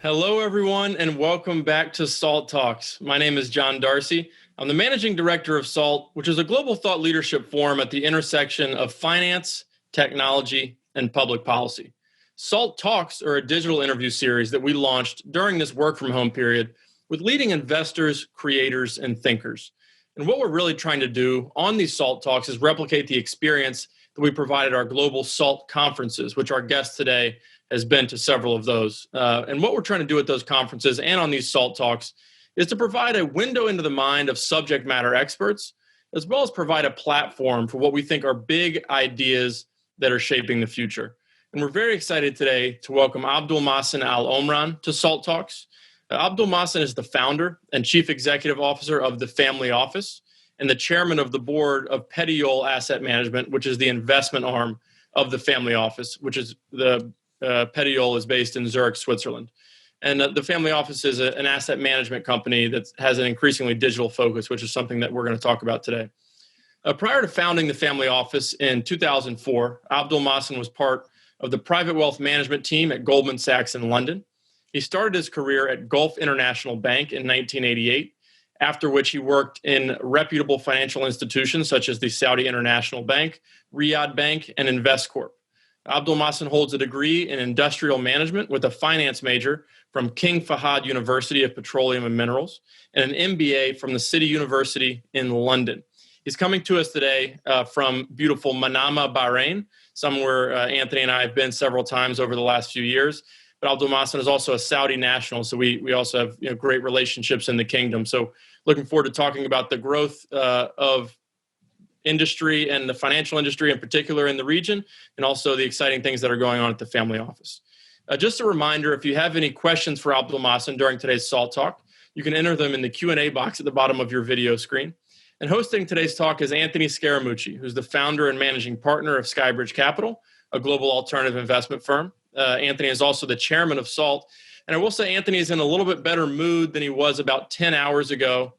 Hello, everyone, and welcome back to SALT Talks. My name is John Darsie. I'm the managing director of SALT, which is a global thought leadership forum at the intersection of finance, technology, and public policy. SALT Talks are a digital interview series that we launched during this work from home period with leading investors, creators, and thinkers. And what we're really trying to do on these SALT Talks is replicate the experience that we provided our global SALT conferences, which our guest today has been to several of those. And what we're trying to do at those conferences and on these SALT Talks is to provide a window into the mind of subject matter experts, as well as provide a platform for what we think are big ideas that are shaping the future. And we're very excited today to welcome Abdulmohsin AlOmran to SALT Talks. Abdulmohsin is the founder and chief executive officer of the Family Office and the chairman of the board of Petiole Asset Management, which is the investment arm of the Family Office, which is Petiole is based in Zurich, Switzerland. And the Family Office is an asset management company that has an increasingly digital focus, which is something that we're going to talk about today. Prior to founding the Family Office in 2004, Abdulmohsin was part of the private wealth management team at Goldman Sachs in London. He started his career at Gulf International Bank in 1988, after which he worked in reputable financial institutions such as the Saudi International Bank, Riyadh Bank, and Investcorp. Abdulmohsin holds a degree in industrial management with a finance major from King Fahd University of Petroleum and Minerals and an MBA from the City University in London. He's coming to us today from beautiful Manama, Bahrain, somewhere Anthony and I have been several times over the last few years. But Abdulmohsin is also a Saudi national, so we also have great relationships in the kingdom. So looking forward to talking about the growth of industry and the financial industry in particular in the region, and also the exciting things that are going on at the Family Office. Just a reminder, if you have any questions for Abdulmohsin during today's SALT Talk, you can enter them in the Q&A box at the bottom of your video screen. And hosting today's talk is Anthony Scaramucci, who's the founder and managing partner of Skybridge Capital, a global alternative investment firm. Anthony is also the chairman of SALT. And I will say Anthony is in a little bit better mood than he was about 10 hours ago.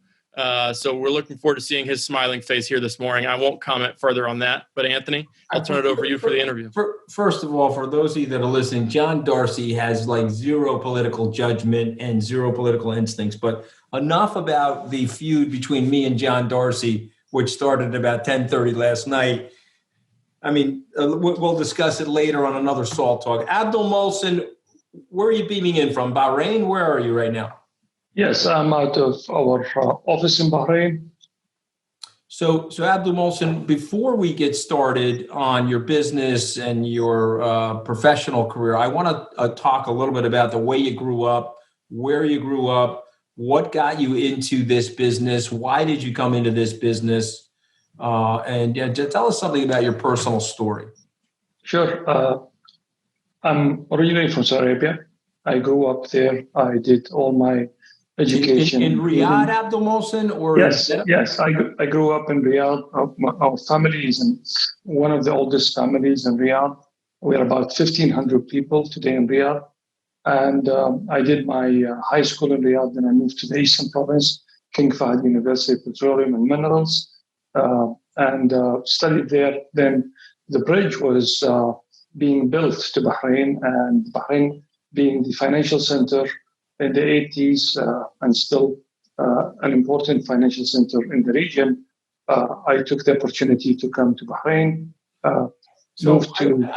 So we're looking forward to seeing his smiling face here this morning. I won't comment further on that, but Anthony, I'll turn it over to you for the interview. First of all, for those of you that are listening, John Darsie has like zero political judgment and zero political instincts, but enough about the feud between me and John Darsie, which started about 10:30 last night. I mean, we'll discuss it later on another SALT Talk. Abdulmohsin, where are you beaming in from? Bahrain? Where are you right now? Yes, I'm out of our office in Bahrain. So Abdulmohsin, before we get started on your business and your professional career, I want to talk a little bit about the way you grew up, where you grew up, what got you into this business, why did you come into this business, and tell us something about your personal story. Sure. I'm originally from Saudi Arabia. I grew up there. I did all my education in Riyadh, Abdulmohsin, or yes. I grew up in Riyadh. Our family is one of the oldest families in Riyadh. We're about 1,500 people today in Riyadh, and I did my high school in Riyadh. Then I moved to the Eastern Province, King Fahd University of Petroleum and Minerals, and studied there. Then the bridge was being built to Bahrain, and Bahrain being the financial center in the 80s and still an important financial center in the region, I took the opportunity to come to Bahrain. I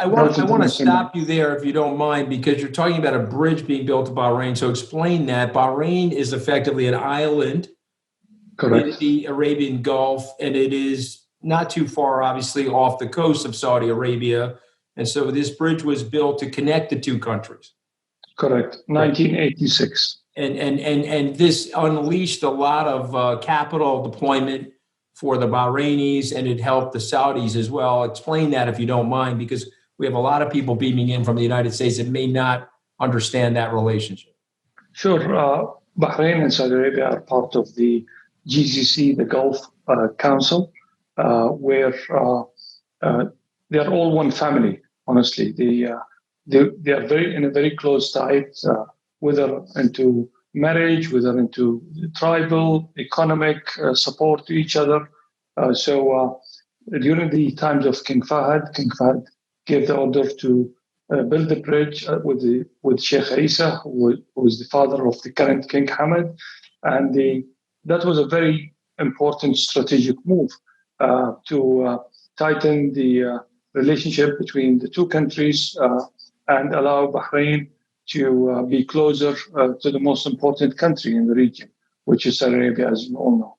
want to stop you there if you don't mind, because you're talking about a bridge being built to Bahrain. So explain that. Bahrain is effectively an island in the Arabian Gulf, and it is not too far, obviously, off the coast of Saudi Arabia. And so this bridge was built to connect the two countries. Correct, 1986. And this unleashed a lot of capital deployment for the Bahrainis, and it helped the Saudis as well. Explain that if you don't mind, because we have a lot of people beaming in from the United States that may not understand that relationship. Sure. Bahrain and Saudi Arabia are part of the GCC, the Gulf Council, where they are all one family, honestly. They are in a very close tight, whether into marriage, whether into tribal, economic support to each other. So during the times of King Fahd gave the order to built the bridge with Sheikh Isa, who was the father of the current King Hamad, and that was a very important strategic move to tighten the relationship between the two countries and allow Bahrain to be closer to the most important country in the region, which is Saudi Arabia, as you all know.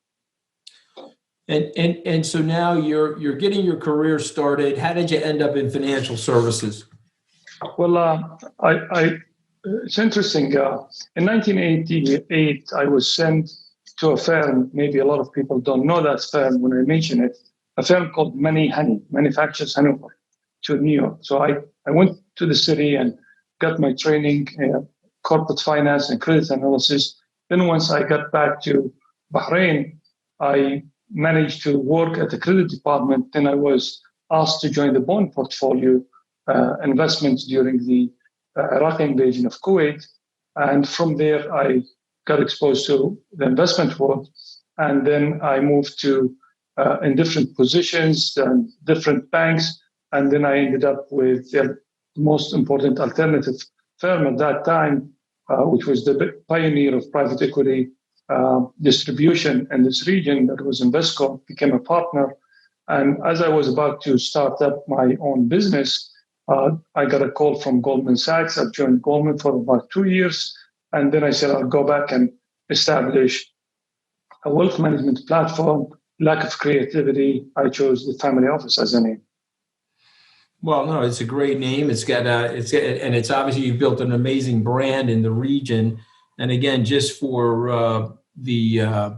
And so now you're getting your career started. How did you end up in financial services? Well, it's interesting. In 1988, I was sent to a firm. Maybe a lot of people don't know that firm when I mention it. A firm called manufactures Hanover, to New York. So I went to the city and got my training in corporate finance and credit analysis. Then once I got back to Bahrain, I managed to work at the credit department. Then I was asked to join the bond portfolio investments during the Iraqi invasion of Kuwait. And from there, I got exposed to the investment world. And then I moved to in different positions and different banks. And then I ended up with the most important alternative firm at that time, which was the pioneer of private equity distribution in this region. That was Invesco, became a partner. And as I was about to start up my own business, I got a call from Goldman Sachs. I've joined Goldman for about 2 years. And then I said, I'll go back and establish a wealth management platform. Lack of creativity, I chose the family office as a name. Well, no, it's a great name. It's obviously you've built an amazing brand in the region. And again, just for the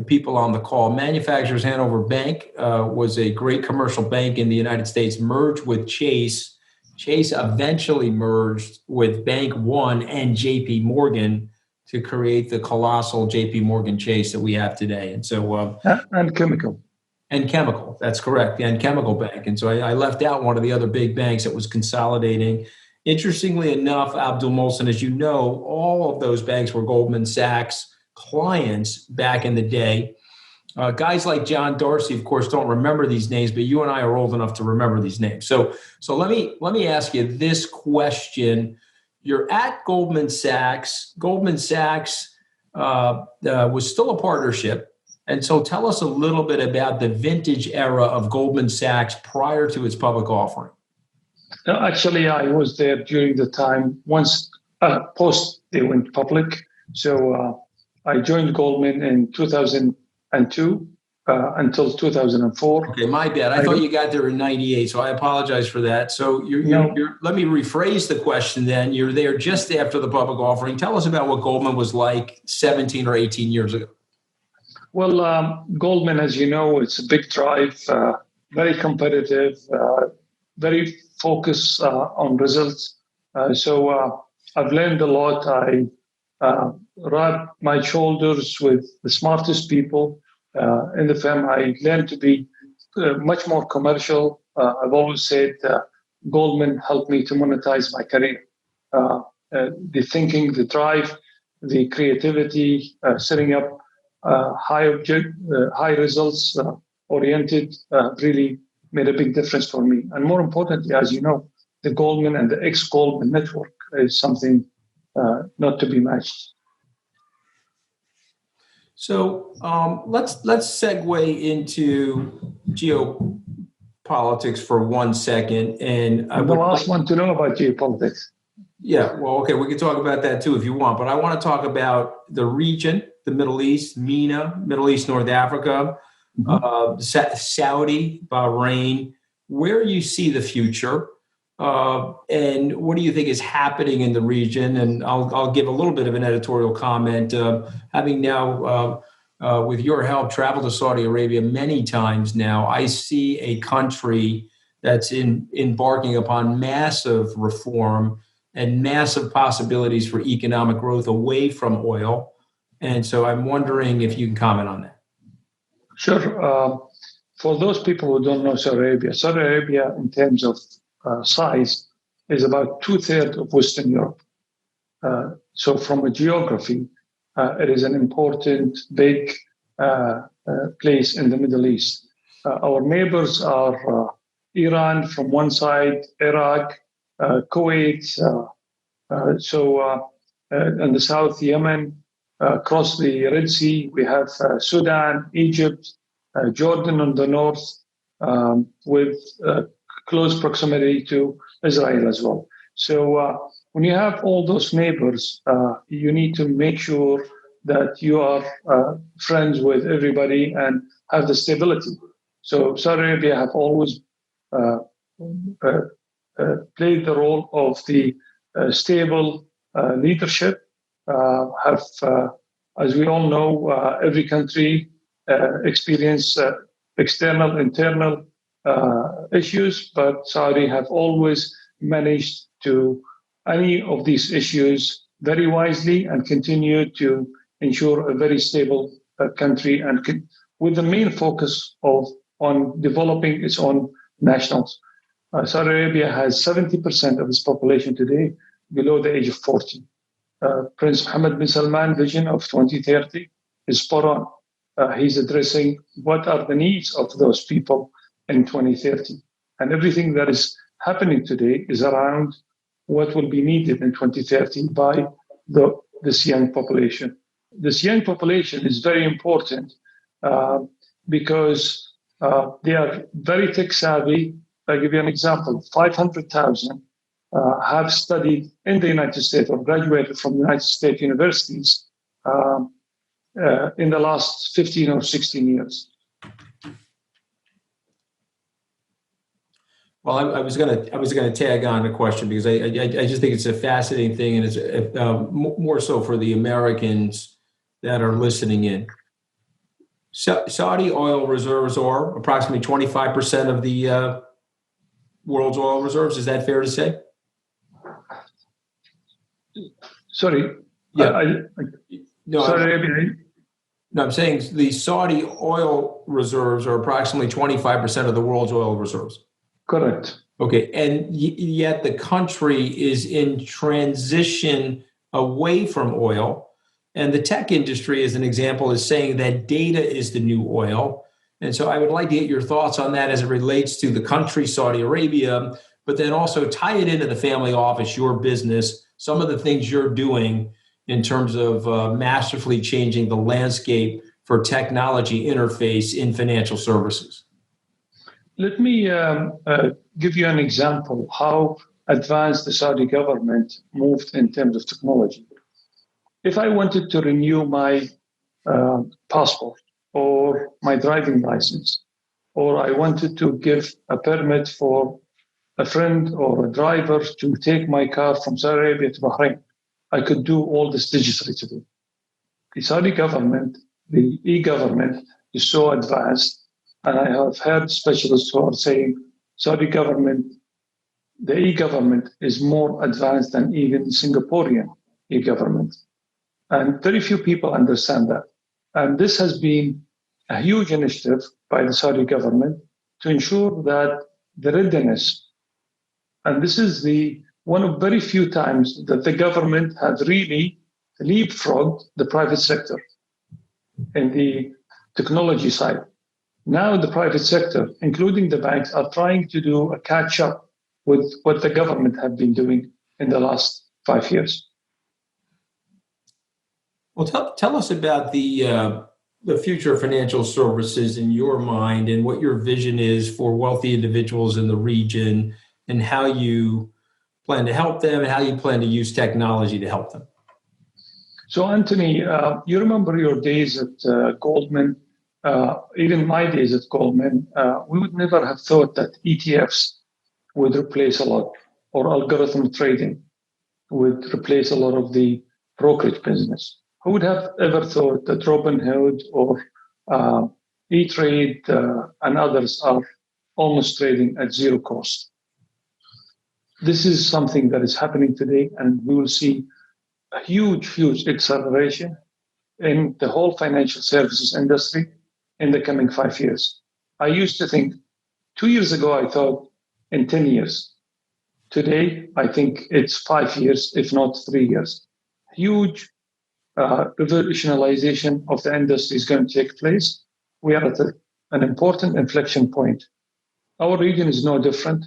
people on the call, Manufacturers Hanover Bank was a great commercial bank in the United States, merged with Chase. Chase eventually merged with Bank One and JP Morgan to create the colossal JP Morgan Chase that we have today. And so and Chemical. And Chemical, that's correct, and Chemical Bank. And so I left out one of the other big banks that was consolidating. Interestingly enough, Abdulmohsin, as you know, all of those banks were Goldman Sachs clients back in the day. Guys like John Darsie, of course, don't remember these names, but you and I are old enough to remember these names. So let me ask you this question. You're at Goldman Sachs. Goldman Sachs was still a partnership. And so tell us a little bit about the vintage era of Goldman Sachs prior to its public offering. Actually, I was there during the time once post they went public. So I joined Goldman in 2002 until 2004. Okay, my bad. I thought you got there in 98, so I apologize for that. So let me rephrase the question then. You're there just after the public offering. Tell us about what Goldman was like 17 or 18 years ago. Well, Goldman, as you know, it's a big drive, very competitive, very focused on results. So I've learned a lot. I rub my shoulders with the smartest people in the firm. I learned to be much more commercial. I've always said Goldman helped me to monetize my career. The thinking, the drive, the creativity, setting up high results oriented really made a big difference for me. And more importantly, as you know, the Goldman and the ex-Goldman network is something not to be matched. So let's segue into geopolitics for 1 second. And I'm the last one to know about geopolitics. Yeah, well, okay, we can talk about that too if you want. But I want to talk about the region, the Middle East, MENA, Middle East, North Africa, Saudi, Bahrain, where you see the future, and what do you think is happening in the region? And I'll give a little bit of an editorial comment. Having now, with your help, traveled to Saudi Arabia many times now, I see a country that's embarking upon massive reform and massive possibilities for economic growth away from oil. And so I'm wondering if you can comment on that. Sure. For those people who don't know Saudi Arabia in terms of size is about 2/3 of Western Europe. So from a geography, it is an important, big place in the Middle East. Our neighbors are Iran from one side, Iraq, Kuwait, in the south, Yemen, across the Red Sea, we have Sudan, Egypt, Jordan on the north, with close proximity to Israel as well. So when you have all those neighbors, you need to make sure that you are friends with everybody and have the stability. So Saudi Arabia have always played the role of the stable leadership. As we all know, every country experience external, internal issues, but Saudi have always managed to any of these issues very wisely and continue to ensure a very stable country and with the main focus on developing its own nationals. Saudi Arabia has 70% of its population today below the age of 40. Prince Mohammed bin Salman vision of 2030 is spot on. He's addressing what are the needs of those people in 2030. And everything that is happening today is around what will be needed in 2030 by this young population. This young population is very important because they are very tech savvy. I'll give you an example. 500,000 have studied in the United States or graduated from United States universities in the last 15 or 16 years. Well, I was gonna tag on a question because I just think it's a fascinating thing, and it's more so for the Americans that are listening in. Saudi oil reserves are approximately 25% of the world's oil reserves. Is that fair to say? Sorry. Yeah. Sorry. No, I'm saying the Saudi oil reserves are approximately 25% of the world's oil reserves. Correct. Okay, and yet the country is in transition away from oil. And the tech industry, as an example, is saying that data is the new oil. And so I would like to get your thoughts on that as it relates to the country, Saudi Arabia, but then also tie it into the family office, your business, some of the things you're doing in terms of masterfully changing the landscape for technology interface in financial services. Let me give you an example how advanced the Saudi government moved in terms of technology. If I wanted to renew my passport or my driving license, or I wanted to give a permit for a friend or a driver to take my car from Saudi Arabia to Bahrain, I could do all this digitally today. The Saudi government, the e-government, is so advanced. And I have heard specialists who are saying Saudi government, the e-government is more advanced than even Singaporean e-government. And very few people understand that. And this has been a huge initiative by the Saudi government to ensure that the readiness, and this is one of very few times that the government has really leapfrogged the private sector in the technology side. Now the private sector, including the banks, are trying to do a catch-up with what the government have been doing in the last 5 years. Well, tell us about the future of financial services in your mind and what your vision is for wealthy individuals in the region and how you plan to help them and how you plan to use technology to help them. So, Anthony, you remember your days at Goldman, even my days at Goldman, we would never have thought that ETFs would replace a lot, or algorithm trading would replace a lot of the brokerage business. Who would have ever thought that Robinhood or E-Trade and others are almost trading at zero cost? This is something that is happening today, and we will see a huge acceleration in the whole financial services industry in the coming 5 years. I used to think 2 years ago, I thought in 10 years. Today, I think it's 5 years, if not 3 years. Huge revolutionization of the industry is going to take place. We are at an important inflection point. Our region is no different.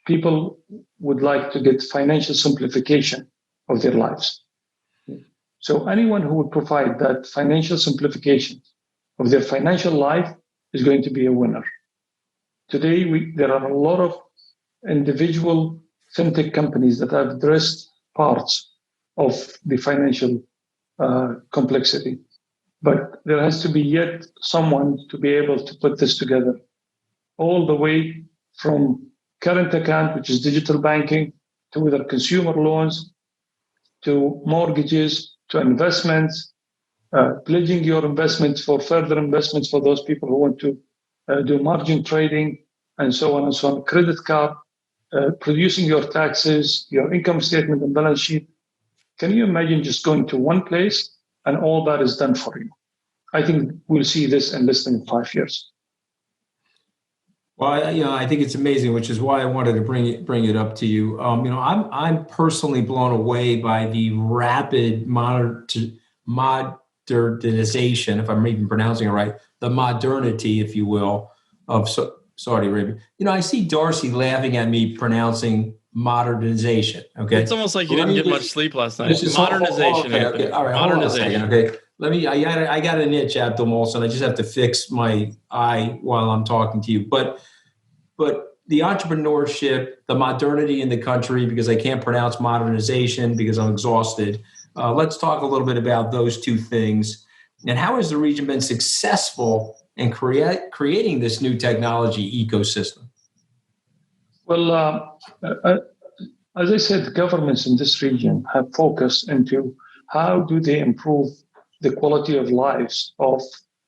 People would like to get financial simplification of their lives. So anyone who would provide that financial simplification of their financial life is going to be a winner. Today, there are a lot of individual fintech companies that have addressed parts of the financial complexity. But there has to be yet someone to be able to put this together, all the way from current account, which is digital banking, to whether consumer loans, to mortgages, to investments, pledging your investments for further investments for those people who want to do margin trading, and so on and so on, credit card, producing your taxes, your income statement and balance sheet. Can you imagine just going to one place and all that is done for you? I think we'll see this in less than 5 years. Well, I think it's amazing, which is why I wanted to bring it up to you. I'm personally blown away by the rapid modernization, if I'm even pronouncing it right, the modernity, if you will, of Saudi Arabia. I see Darsie laughing at me pronouncing modernization. Okay, it's almost like you didn't get much sleep last night. Modernization. Okay. All right. Modernization. Hold on a second. Okay. I got an itch, Abdulmohsin. I just have to fix my eye while I'm talking to you. But the entrepreneurship, the modernity in the country, because I can't pronounce modernization because I'm exhausted. Let's talk a little bit about those two things. And how has the region been successful in creating this new technology ecosystem? Well, as I said, governments in this region have focused into how do they improve the quality of lives of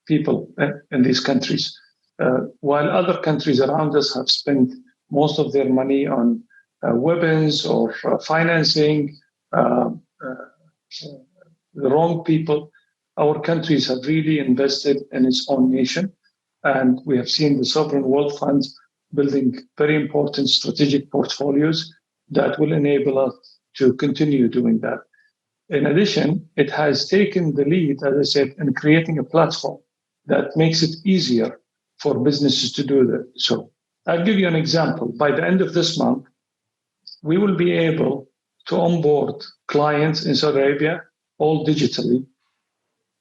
people in these countries. While other countries around us have spent most of their money on weapons or financing the wrong people, our countries have really invested in its own nation. And we have seen the sovereign wealth funds building very important strategic portfolios that will enable us to continue doing that. In addition, it has taken the lead, as I said, in creating a platform that makes it easier for businesses to do that. So I'll give you an example. By the end of this month, we will be able to onboard clients in Saudi Arabia all digitally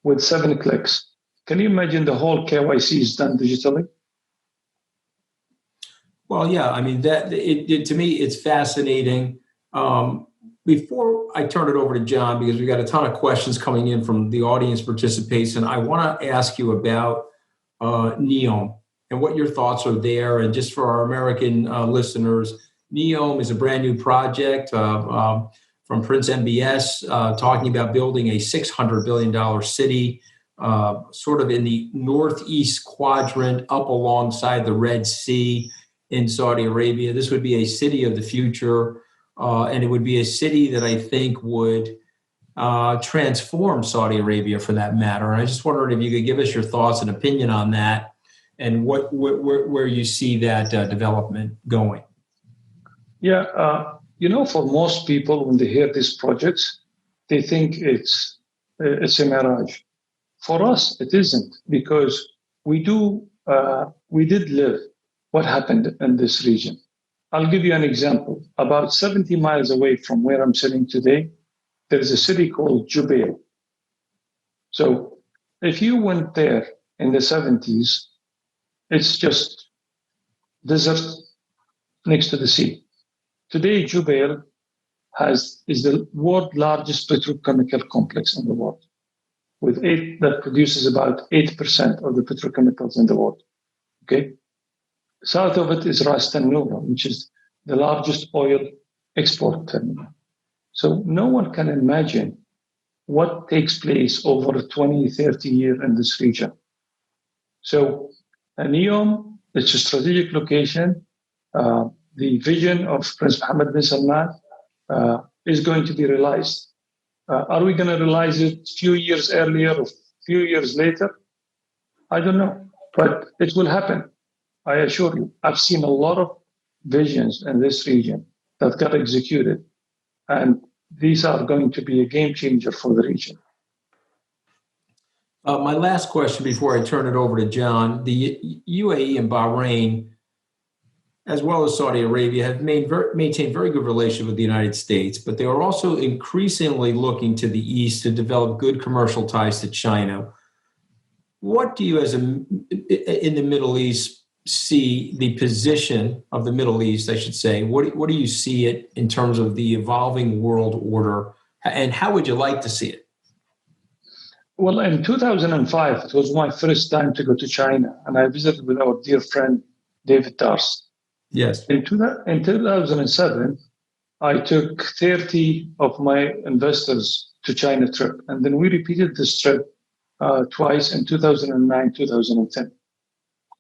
with 7 clicks. Can you imagine the whole KYC is done digitally? Well, yeah. I mean, to me, it's fascinating. Before I turn it over to John, because we got a ton of questions coming in from the audience participation, I want to ask you about NEOM and what your thoughts are there. And just for our American listeners, NEOM is a brand new project from Prince MBS talking about building a $600 billion city sort of in the northeast quadrant up alongside the Red Sea in Saudi Arabia. This would be a city of the future, and it would be a city that I think would transform Saudi Arabia for that matter. And I just wondered if you could give us your thoughts and opinion on that and where you see that development going. Yeah, for most people, when they hear these projects, they think it's a mirage. For us, it isn't, because we did live what happened in this region. I'll give you an example. About 70 miles away from where I'm sitting today, there's a city called Jubail. So if you went there in the 70s, it's just desert next to the sea. Today, Jubail is the world's largest petrochemical complex in the world, that produces about 8% of the petrochemicals in the world. Okay. South of it is Ras Tanura, which is the largest oil export terminal. So no one can imagine what takes place over 20, 30 years in this region. So NEOM, it's a strategic location. The vision of Prince Mohammed bin Salman is going to be realized. Are we going to realize it a few years earlier or a few years later? I don't know, but it will happen. I assure you, I've seen a lot of visions in this region that got executed, and these are going to be a game changer for the region. My last question before I turn it over to John, the UAE and Bahrain as well as Saudi Arabia, have maintained very good relations with the United States, but they are also increasingly looking to the East to develop good commercial ties to China. What do you, in the Middle East, see the position of the Middle East, I should say? What do you see it in terms of the evolving world order, and how would you like to see it? Well, in 2005, it was my first time to go to China, and I visited with our dear friend, David Darsie. Yes. In 2007, I took 30 of my investors to China trip, and then we repeated this trip twice in 2009, 2010.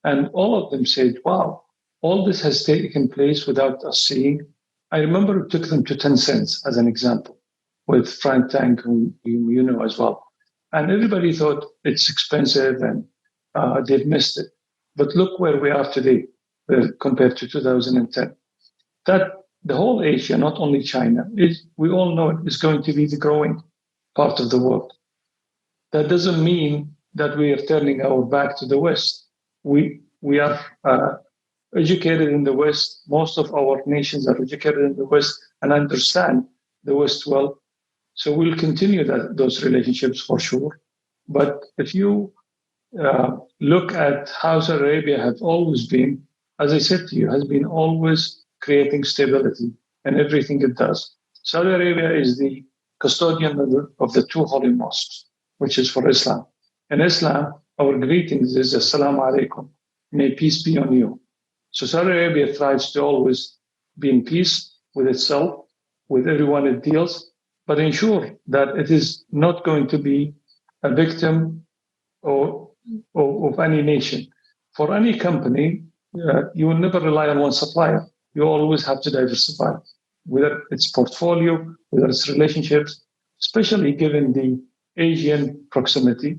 And all of them said, wow, all this has taken place without us seeing. I remember it took them to 10 cents as an example, with Frank Tang, who you know as well. And everybody thought it's expensive and they've missed it. But look where we are today compared to 2010. That the whole Asia, not only China, we all know it is going to be the growing part of the world. That doesn't mean that we are turning our back to the West. We are educated in the West. Most of our nations are educated in the West and understand the West well. So we'll continue those relationships for sure. But if you look at how Saudi Arabia have always been, as I said to you, has been always creating stability in everything it does. Saudi Arabia is the custodian of the two holy mosques, which is for Islam. In Islam, our greetings is Assalamu alaikum, may peace be on you. So Saudi Arabia tries to always be in peace with itself, with everyone it deals, but ensure that it is not going to be a victim of any nation. For any company, you will never rely on one supplier. You always have to diversify, whether it's portfolio, whether it's relationships, especially given the Asian proximity.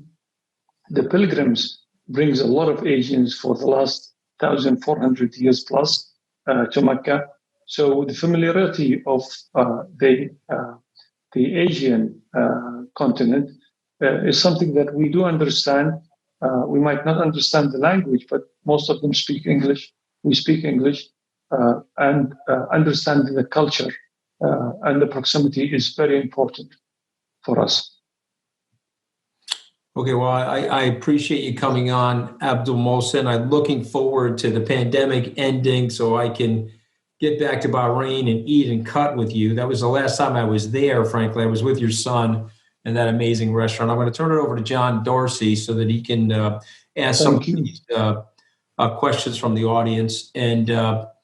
The pilgrims brings a lot of Asians for the last 1,400 years plus to Mecca. So the familiarity of the Asian continent is something that we do understand. We might not understand the language, but most of them speak English. We speak English, and understanding the culture and the proximity is very important for us. Okay, well, I appreciate you coming on, Abdulmohsin. I'm looking forward to the pandemic ending so I can get back to Bahrain and eat and cut with you. That was the last time I was there, frankly. I was with your son in that amazing restaurant. I'm going to turn it over to John Darsie so that he can ask some questions from the audience. And I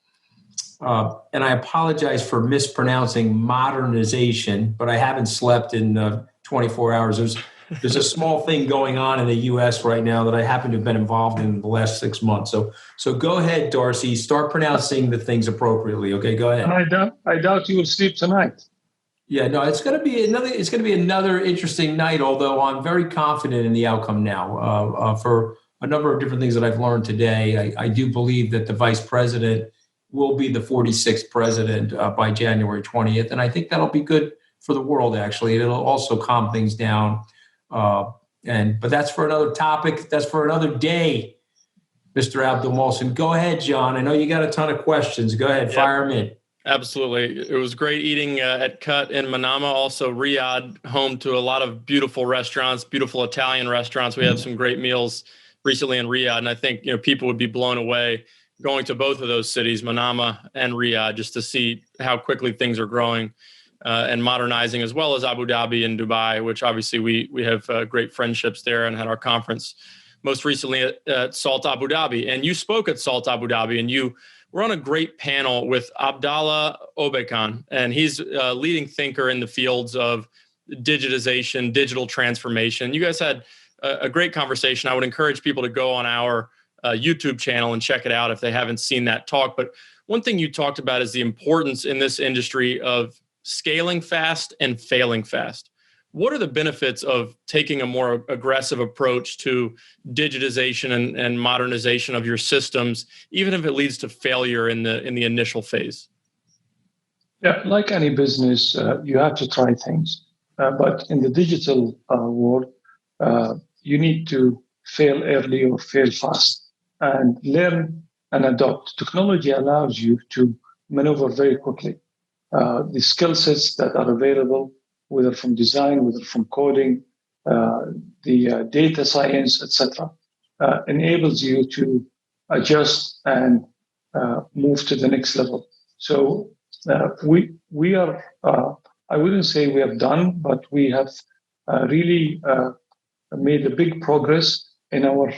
apologize for mispronouncing modernization, but I haven't slept in 24 hours. There's a small thing going on in the U.S. right now that I happen to have been involved in the last 6 months. So go ahead, Darsie. Start pronouncing the things appropriately. Okay, go ahead. And I doubt you will sleep tonight. Yeah, no, it's going to be another interesting night. Although I'm very confident in the outcome now. For a number of different things that I've learned today, I do believe that the vice president will be the 46th president by January 20th, and I think that'll be good for the world. Actually, it'll also calm things down. But that's for another topic. That's for another day, Mr. Abdulmohsin. Go ahead, John. I know you got a ton of questions. Go ahead, fire them in. Absolutely. It was great eating at Cut in Manama. Also, Riyadh, home to a lot of beautiful restaurants, beautiful Italian restaurants. We had some great meals recently in Riyadh, and I think people would be blown away going to both of those cities, Manama and Riyadh, just to see how quickly things are growing. And modernizing, as well as Abu Dhabi and Dubai, which obviously we have great friendships there and had our conference most recently at SALT Abu Dhabi. And you spoke at SALT Abu Dhabi, and you were on a great panel with Abdallah Obekan, and he's a leading thinker in the fields of digitization, digital transformation. You guys had a great conversation. I would encourage people to go on our YouTube channel and check it out if they haven't seen that talk. But one thing you talked about is the importance in this industry of scaling fast and failing fast. What are the benefits of taking a more aggressive approach to digitization and modernization of your systems, even if it leads to failure in the initial phase? Yeah, like any business, you have to try things. But in the digital world, you need to fail early or fail fast and learn and adopt. Technology allows you to maneuver very quickly. The skill sets that are available, whether from design, whether from coding, the data science, etc., enables you to adjust and move to the next level. So we are, I wouldn't say we have done, but we have really made a big progress in our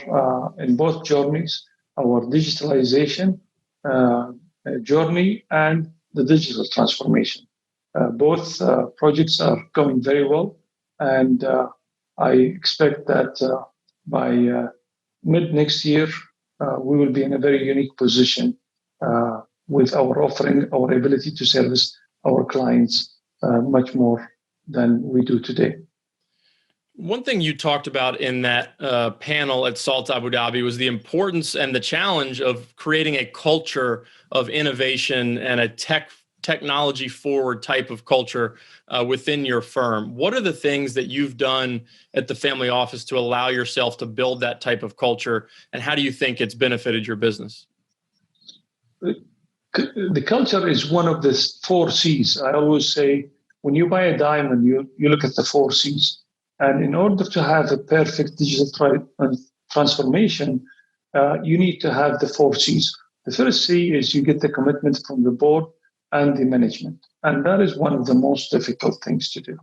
in both journeys, our digitalization journey and the digital transformation. Both projects are going very well, and I expect that by mid next year, we will be in a very unique position with our offering, our ability to service our clients much more than we do today. One thing you talked about in that panel at SALT Abu Dhabi was the importance and the challenge of creating a culture of innovation and a technology forward type of culture within your firm. What are the things that you've done at the family office to allow yourself to build that type of culture, and how do you think it's benefited your business? The culture is one of the 4 C's. I always say, when you buy a diamond, you look at the 4 C's. And in order to have a perfect digital transformation, you need to have the 4 C's. The first C is you get the commitment from the board and the management. And that is one of the most difficult things to do,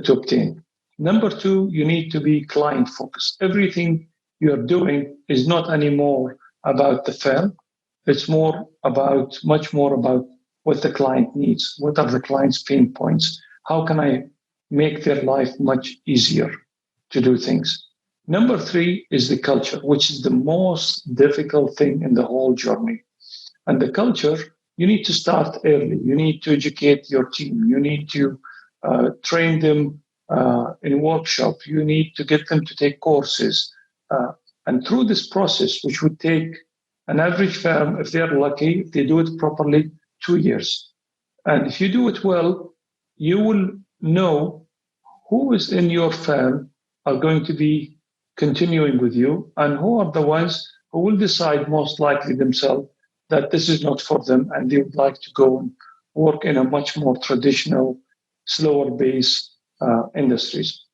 to obtain. Number 2, you need to be client focused. Everything you're doing is not anymore about the firm. It's much more about what the client needs. What are the client's pain points? How can I make their life much easier to do things? Number 3 is the culture, which is the most difficult thing in the whole journey. And the culture, you need to start early. You need to educate your team. You need to train them in workshop. You need to get them to take courses. And through this process, which would take an average firm, if they're lucky, if they do it properly, 2 years. And if you do it well, you will know who is in your firm are going to be continuing with you and who are the ones who will decide most likely themselves that this is not for them and they would like to go and work in a much more traditional, slower pace industries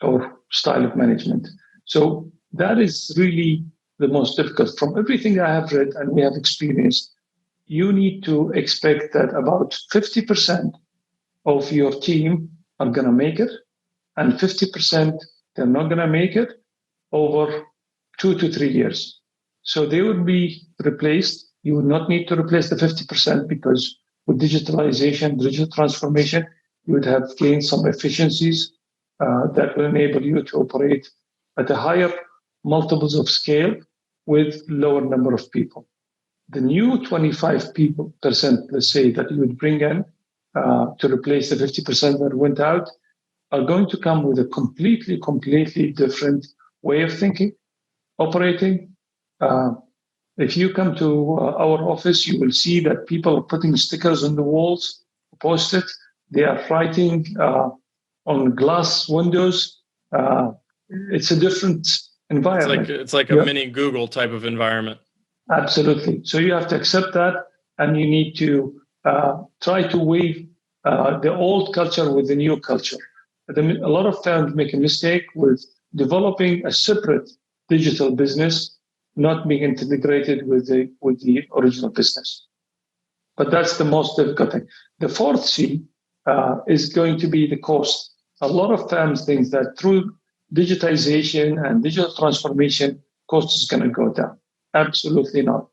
or style of management. So that is really the most difficult. From everything I have read and we have experienced, you need to expect that about 50% of your team are going to make it, and 50% they're not going to make it over 2 to 3 years. So they would be replaced. You would not need to replace the 50% because with digitalization, digital transformation, you would have gained some efficiencies that will enable you to operate at a higher multiples of scale with lower number of people. The new 25%, let's say, that you would bring in to replace the 50% that went out are going to come with a completely different way of thinking, operating. If you come to our office, you will see that people are putting stickers on the walls, post-it. They are writing on glass windows. It's a different environment. It's like a mini Google type of environment. Absolutely. So you have to accept that, and you need to try to weave the old culture with the new culture. A lot of firms make a mistake with developing a separate digital business, not being integrated with the original business. But that's the most difficult thing. The 4th C is going to be the cost. A lot of firms think that through digitization and digital transformation, cost is going to go down. Absolutely not.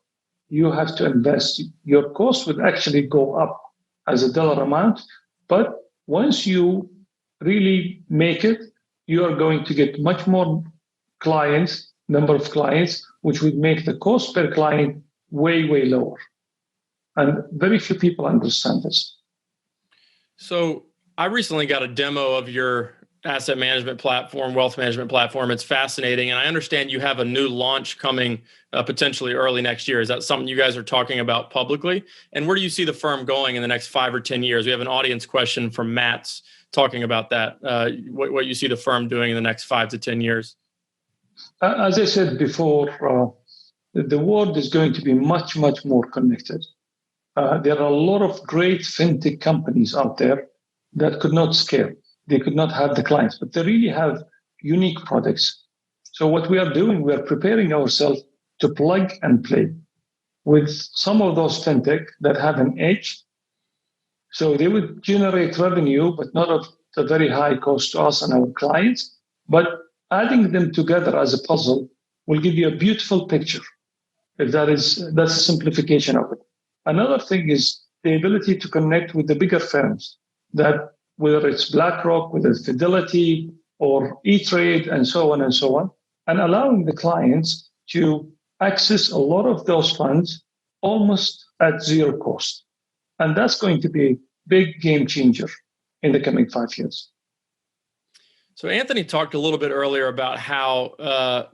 You have to invest. Your cost would actually go up as a dollar amount, but once you really make it, you are going to get much more clients, number of clients, which would make the cost per client way lower. And very few people understand this. So I recently got a demo of your asset management platform, wealth management platform. It's fascinating. And I understand you have a new launch coming potentially early next year. Is that something you guys are talking about publicly? And where do you see the firm going in the next 5 or 10 years? We have an audience question from Matt's talking about that, what you see the firm doing in the next 5 to 10 years. As I said before, the world is going to be much, much more connected. There are a lot of great fintech companies out there that could not scale. They could not have the clients, but they really have unique products. So what we are doing, we are preparing ourselves to plug and play with some of those fintech that have an edge. So they would generate revenue, but not at a very high cost to us and our clients. But adding them together as a puzzle will give you a beautiful picture. That's a simplification of it. Another thing is the ability to connect with the bigger firms, that whether it's BlackRock, whether it's Fidelity or E-Trade and so on, and allowing the clients to access a lot of those funds almost at zero cost. And that's going to be a big game changer in the coming 5 years. So Anthony talked a little bit earlier about how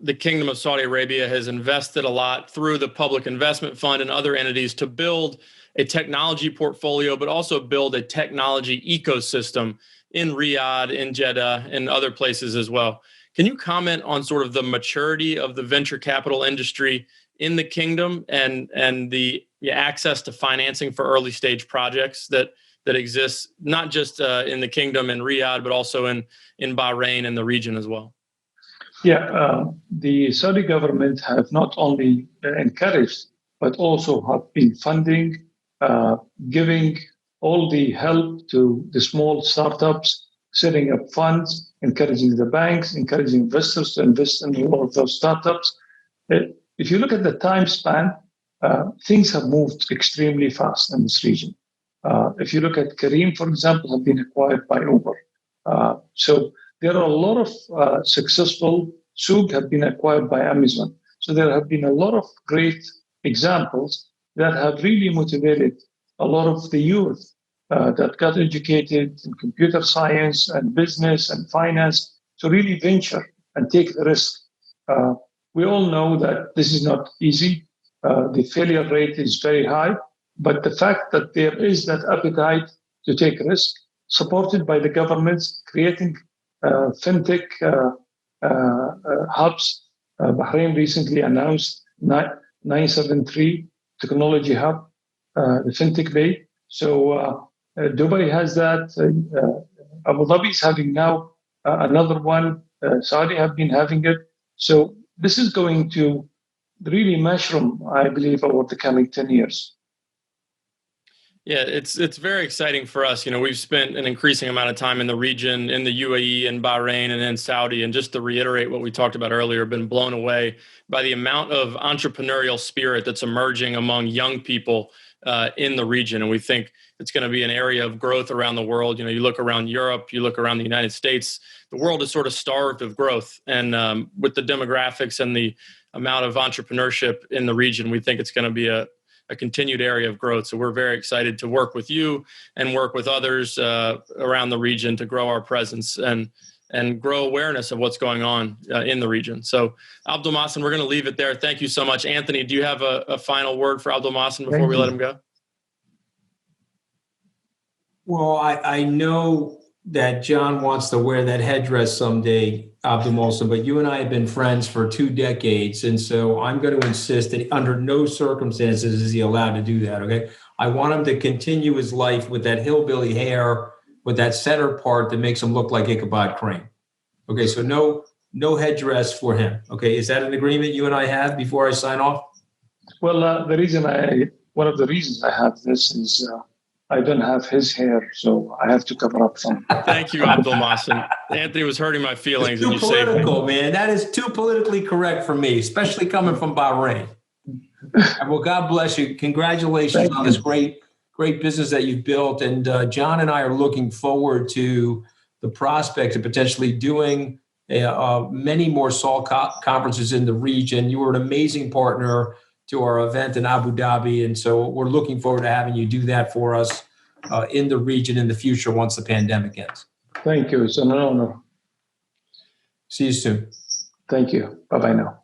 the Kingdom of Saudi Arabia has invested a lot through the Public Investment Fund and other entities to build a technology portfolio, but also build a technology ecosystem in Riyadh, in Jeddah, and other places as well. Can you comment on sort of the maturity of the venture capital industry in the kingdom and the access to financing for early stage projects that exists, not just in the kingdom and Riyadh, but also in Bahrain and the region as well? Yeah, the Saudi government have not only encouraged, but also have been funding, giving all the help to the small startups, setting up funds, encouraging the banks, encouraging investors to invest in all of those startups. If you look at the time span, things have moved extremely fast in this region. If you look at Careem, for example, have been acquired by Uber. So there are a lot of successful Souk have been acquired by Amazon. So there have been a lot of great examples that have really motivated a lot of the youth that got educated in computer science and business and finance to really venture and take the risk. We all know that this is not easy. The failure rate is very high. But the fact that there is that appetite to take risk, supported by the governments, creating fintech hubs. Bahrain recently announced 973 Technology Hub, the fintech bay. So Dubai has that. Abu Dhabi is having now another one. Saudi have been having it. So this is going to really mushroom, I believe, over the coming 10 years. Yeah, it's very exciting for us. You know, we've spent an increasing amount of time in the region, in the UAE and Bahrain and in Saudi. And just to reiterate what we talked about earlier, been blown away by the amount of entrepreneurial spirit that's emerging among young people in the region. And we think it's going to be an area of growth around the world. You know, you look around Europe, you look around the United States, the world is sort of starved of growth. And with the demographics and the amount of entrepreneurship in the region, we think it's going to be a continued area of growth. So we're very excited to work with you and work with others around the region to grow our presence and grow awareness of what's going on in the region. So Abdulmohsin, we're going to leave it there. Thank you so much. Anthony, do you have a final word for Abdulmohsin before we let him go? Well, I know that John wants to wear that headdress someday, Abdulmohsin, but you and I have been friends for 2 decades. And so I'm going to insist that under no circumstances is he allowed to do that, okay? I want him to continue his life with that hillbilly hair, with that center part that makes him look like Ichabod Crane. Okay, so no headdress for him. Okay, is that an agreement you and I have before I sign off? Well, one of the reasons I have this is I don't have his hair, so I have to cover up some. Thank you, Abdulmohsin. Anthony was hurting my feelings. It's too political, man. That is too politically correct for me, especially coming from Bahrain. Well, God bless you. Congratulations on this great business that you've built. And John and I are looking forward to the prospect of potentially doing many more SALT conferences in the region. You were an amazing partner to our event in Abu Dhabi. And so we're looking forward to having you do that for us in the region in the future once the pandemic ends. Thank you. It's an honor. See you soon. Thank you. Bye-bye now.